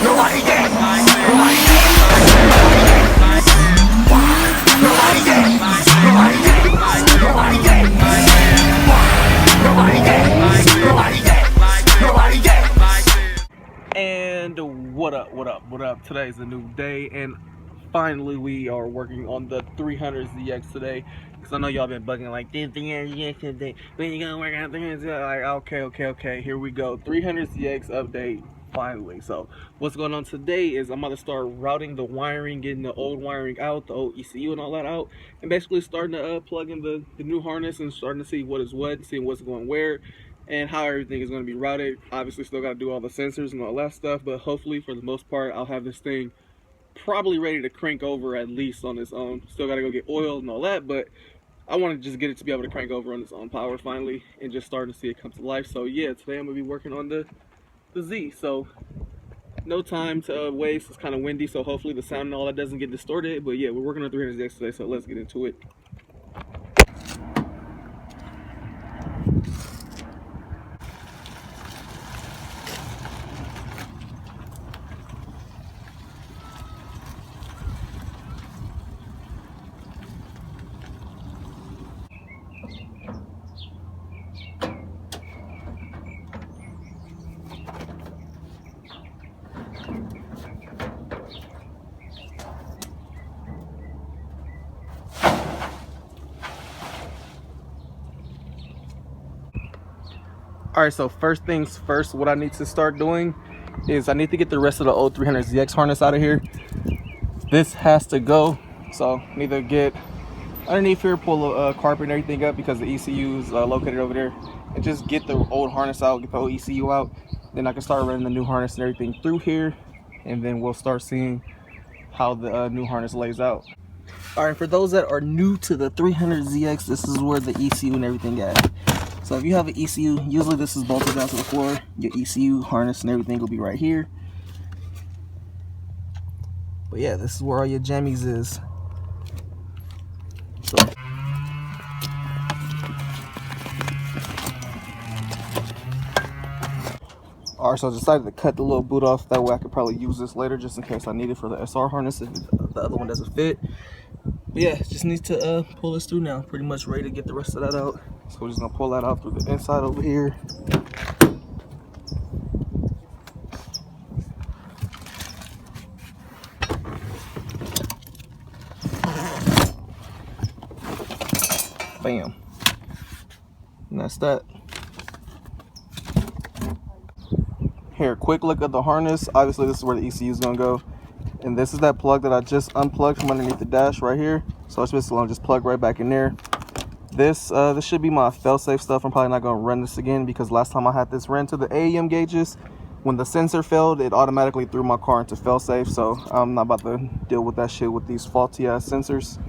And what up? Today's a new day, and finally we are working on the 300ZX today. Because I know y'all been bugging like, this 300ZX today, when you gonna work on 300ZX? Like, okay, here we go. 300ZX update, finally. So what's going on today is I'm about to start routing the wiring, getting the old wiring out, the old ECU and all that out, and basically starting to plug in the new harness and starting to see what is what, seeing what's going where, and how everything is going to be routed. Obviously still got to do all the sensors and all that stuff, but hopefully for the most part I'll have this thing probably ready to crank over at least on its own. Still got to go get oil and all that, but I want to just get it to be able to crank over on its own power finally and just starting to see it come to life. So yeah, today I'm going to be working on the Z. So no time to waste. It's kind of windy, so hopefully the sound and all that doesn't get distorted. But yeah, we're working on 300ZX today, so let's get into it. Alright, so first things first, what I need to start doing is I need to get the rest of the old 300ZX harness out of here. This has to go, so I need to get underneath here, pull the carpet and everything up because the ECU is located over there, and just get the old harness out, get the old ECU out. Then I can start running the new harness and everything through here, and then we'll start seeing how the new harness lays out. Alright, for those that are new to the 300ZX, this is where the ECU and everything at. So if you have an ECU, usually this is bolted down to the floor. Your ECU, harness, and everything will be right here. But yeah, this is where all your jammies is. So alright, so I decided to cut the little boot off. That way I could probably use this later just in case I need it for the SR harness if the other one doesn't fit. But yeah, just need to pull this through now. Pretty much ready to get the rest of that out. So we're just gonna pull that out through the inside over here. Bam. And that's that. Here, quick look at the harness. Obviously this is where the ECU is gonna go. And this is that plug that I just unplugged from underneath the dash right here. So it's basically gonna just plug right back in there. This should be my fail-safe stuff. I'm probably not gonna run this again because last time I had this ran to the AEM gauges, when the sensor failed, it automatically threw my car into fail-safe. So I'm not about to deal with that shit with these faulty ass sensors.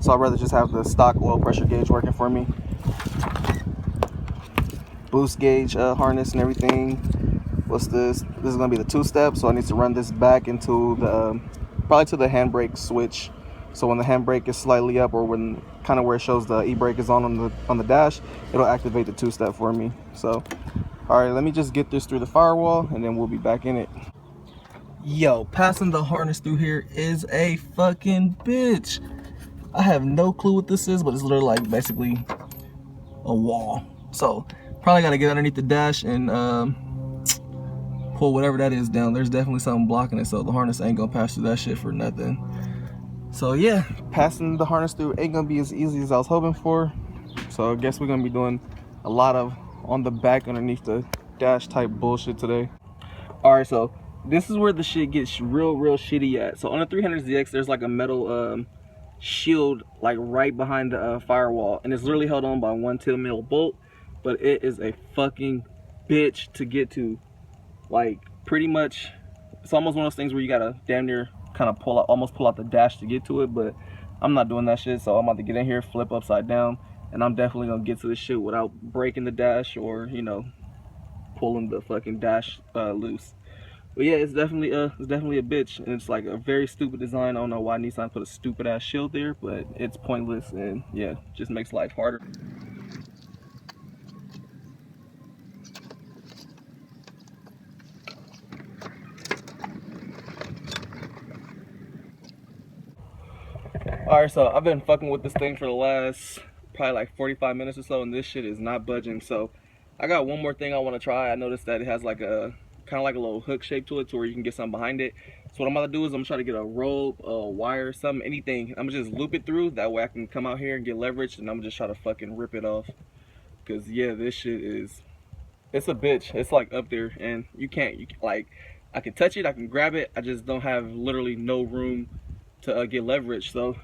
So I'd rather just have the stock oil pressure gauge working for me. Boost gauge harness and everything. What's this? This is gonna be the 2-step, so I need to run this back into the probably to the handbrake switch. So when the handbrake is slightly up, or when kind of where it shows the e-brake is on the dash, it'll activate the 2-step for me. So all right, let me just get this through the firewall and then we'll be back in it. Yo, passing the harness through here is a fucking bitch. I have no clue what this is, but it's literally like basically a wall. So probably gotta get underneath the dash and pull whatever that is down. There's definitely something blocking it, so the harness ain't gonna pass through that shit for nothing. So yeah, passing the harness through ain't gonna be as easy as I was hoping for. So I guess we're gonna be doing a lot of on the back underneath the dash type bullshit today. Alright, so this is where the shit gets real shitty at. So on the 300ZX, there's like a metal shield like right behind the firewall, and it's literally held on by one 10mm bolt, but it is a fucking bitch to get to. Like pretty much, it's almost one of those things where you gotta damn near kind of pull out, almost pull out the dash to get to it, but I'm not doing that shit. So I'm about to get in here, flip upside down, and I'm definitely gonna get to this shit without breaking the dash or, you know, pulling the fucking dash loose. But yeah, it's definitely a bitch, and it's like a very stupid design. I don't know why Nissan put a stupid ass shield there, but it's pointless, and yeah, just makes life harder. Alright, so I've been fucking with this thing for the last probably like 45 minutes or so, and this shit is not budging. So I got one more thing I want to try. I noticed that it has like a kind of like a little hook shape to it to where you can get something behind it. So what I'm about to do is I'm gonna try to get a rope, a wire, something, anything. I'm gonna just loop it through. That way I can come out here and get leverage, and I'm gonna just try to fucking rip it off. Cause yeah, this shit is, it's a bitch. It's like up there, and you can't, like, I can touch it, I can grab it. I just don't have literally no room to get leverage. So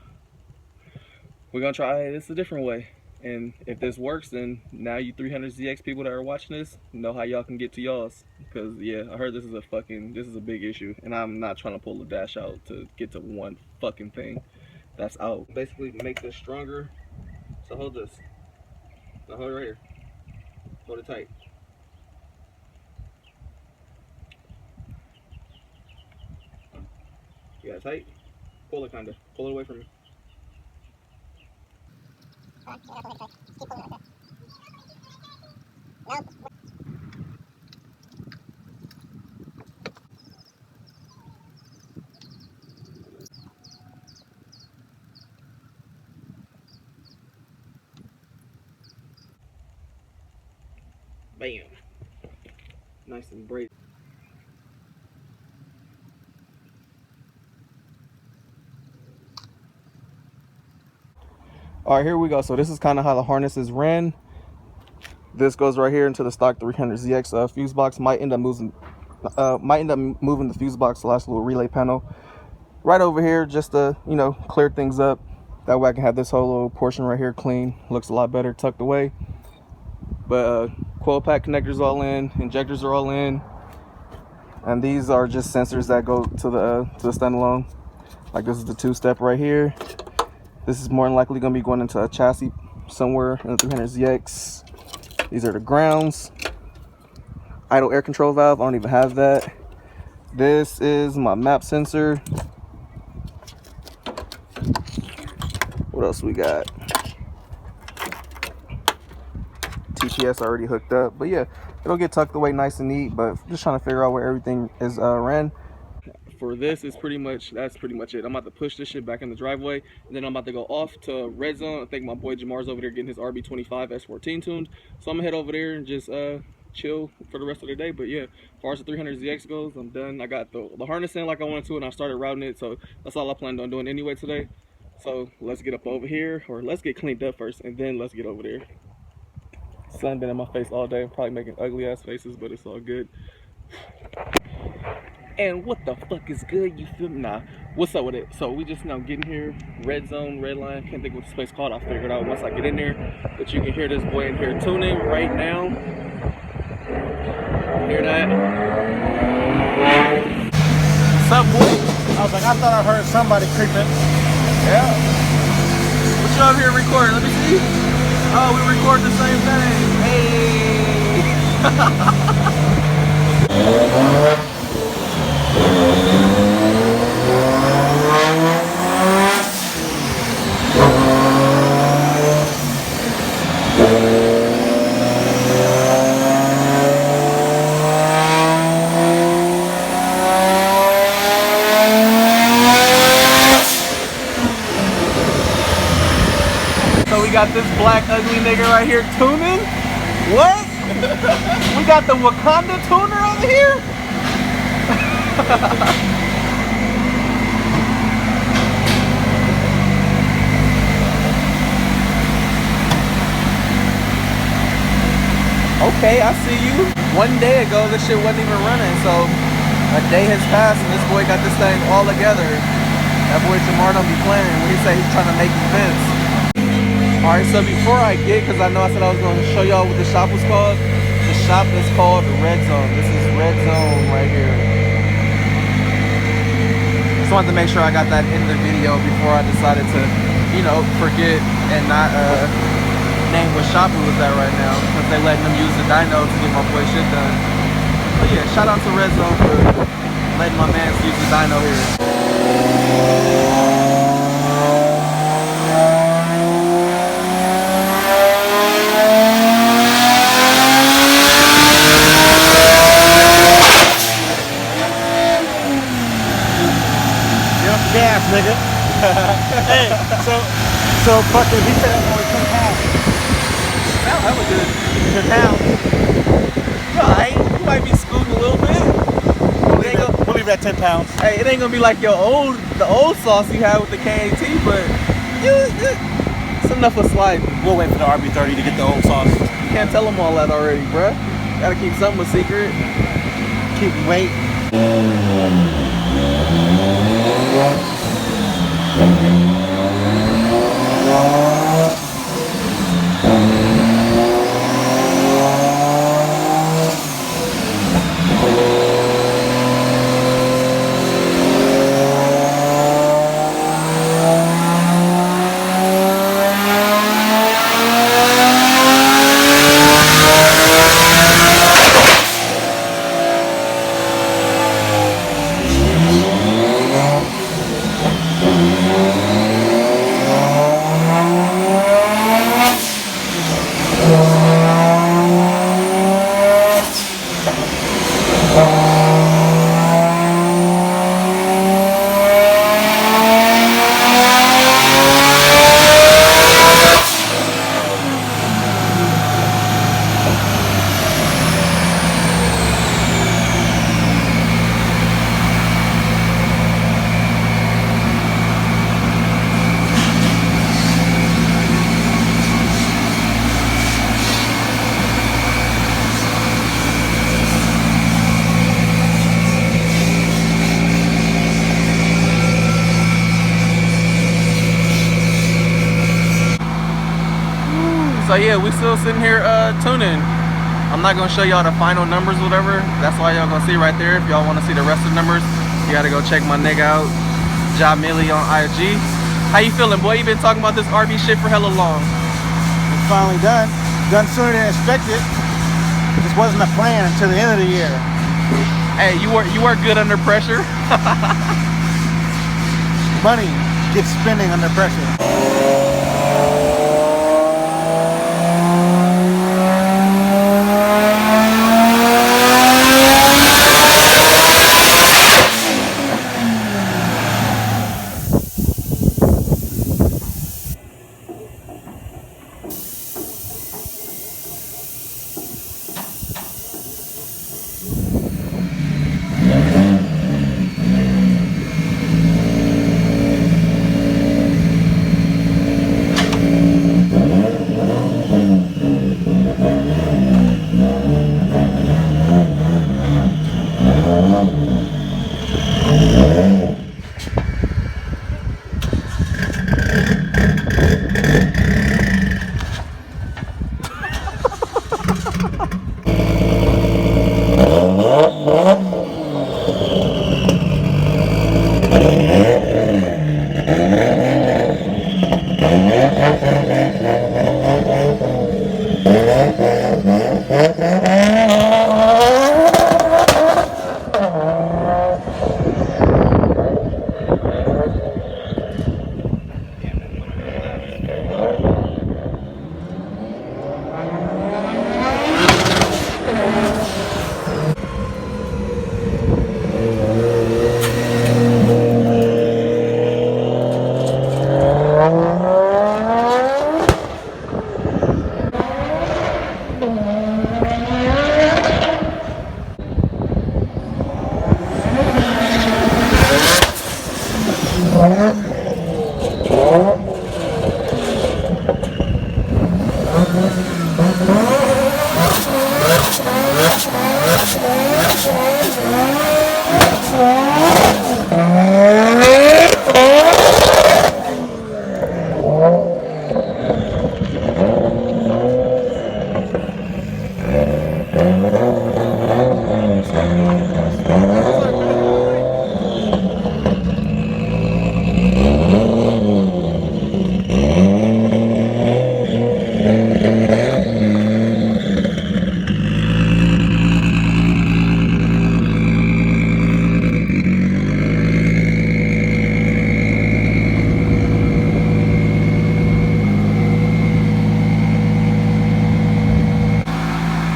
we're gonna try this a different way. And if this works, then now you 300ZX people that are watching this know how y'all can get to y'all's. Because yeah, I heard this is a big issue, and I'm not trying to pull the dash out to get to one fucking thing that's out. Basically make this stronger. So hold this. Now hold it right here. Hold it tight. You got it tight? Pull it kinda. Pull it away from me. Bam. Nice and braided. Alright, here we go. So this is kind of how the harness is ran. This goes right here into the stock 300ZX fuse box. Might end up moving the fuse box, the last little relay panel right over here, just to, you know, clear things up. That way I can have this whole little portion right here clean. Looks a lot better tucked away. But coil pack connectors all in, injectors are all in, and these are just sensors that go to the standalone. Like this is the 2-step right here. This is more than likely going to be going into a chassis somewhere in the 300ZX. These are the grounds. Idle air control valve, I don't even have that. This is my map sensor. What else we got? TPS already hooked up, but yeah, it'll get tucked away nice and neat. But just trying to figure out where everything is ran. For this is that's pretty much it. I'm about to push this shit back in the driveway, and then I'm about to go off to red zone. I think my boy Jamar's over there getting his RB25 s14 tuned, so I'm gonna head over there and just chill for the rest of the day. But yeah, as far as the 300ZX goes, I'm done. I got the harness in like I wanted to, and I started routing it, so that's all I planned on doing anyway today. So let's get up over here, or let's get cleaned up first, and then let's get over there. Sun been in my face all day. I'm probably making ugly ass faces, but it's all good. And what the fuck is good, you feel me? Nah, what's up with it? So we just now getting here, red zone, red line, can't think what this place called. I'll figure it out once I get in there. But you can hear this boy in here tuning right now. Hear that? What's up, boy? I was like, I thought I heard somebody creeping. Yeah. What you over here recording? Let me see. Oh, we record the same thing. Hey. So we got this black ugly nigga right here tuning. What? We got the Wakanda tuner over here. Okay, I see you. One day ago, this shit wasn't even running, so a day has passed and this boy got this thing all together. That boy Jamar don't be playing when he say he's trying to make events. Alright, so before I get, because I know I said I was going to show y'all what the shop was called. The shop is called Red Zone. This is Red Zone right here. Just wanted to make sure I got that in the video before I decided to, you know, forget and not name what shop it was at right now, because they letting them use the dyno to get my boy shit done. But yeah, shout out to Red Zone for letting my mans use the dyno here. Gas, nigga. Hey, so fucking, he said that's only 10 pounds. That'll have a good. 10 pounds. Right, you might be scooting a little bit. We'll leave that 10 pounds. Hey, it ain't gonna be like the old sauce you had with the KAT, but it's enough for sliding. We'll wait for the RB30 to get the old sauce. You can't tell them all that already, bruh. Gotta keep something a secret. Keep him waiting. So yeah, we still sitting here tuning. I'm not gonna show y'all the final numbers, whatever. That's why y'all gonna see right there. If y'all want to see the rest of the numbers, you gotta go check my nigga out, Ja Millie on IG. How you feeling, boy? You been talking about this RB shit for hella long. It's finally done. Done sooner than expected. This wasn't a plan until the end of the year. Hey, you work good under pressure. Money gets spending under pressure.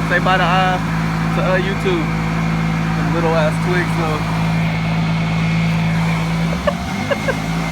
Say bye to YouTube. Them little ass twigs though.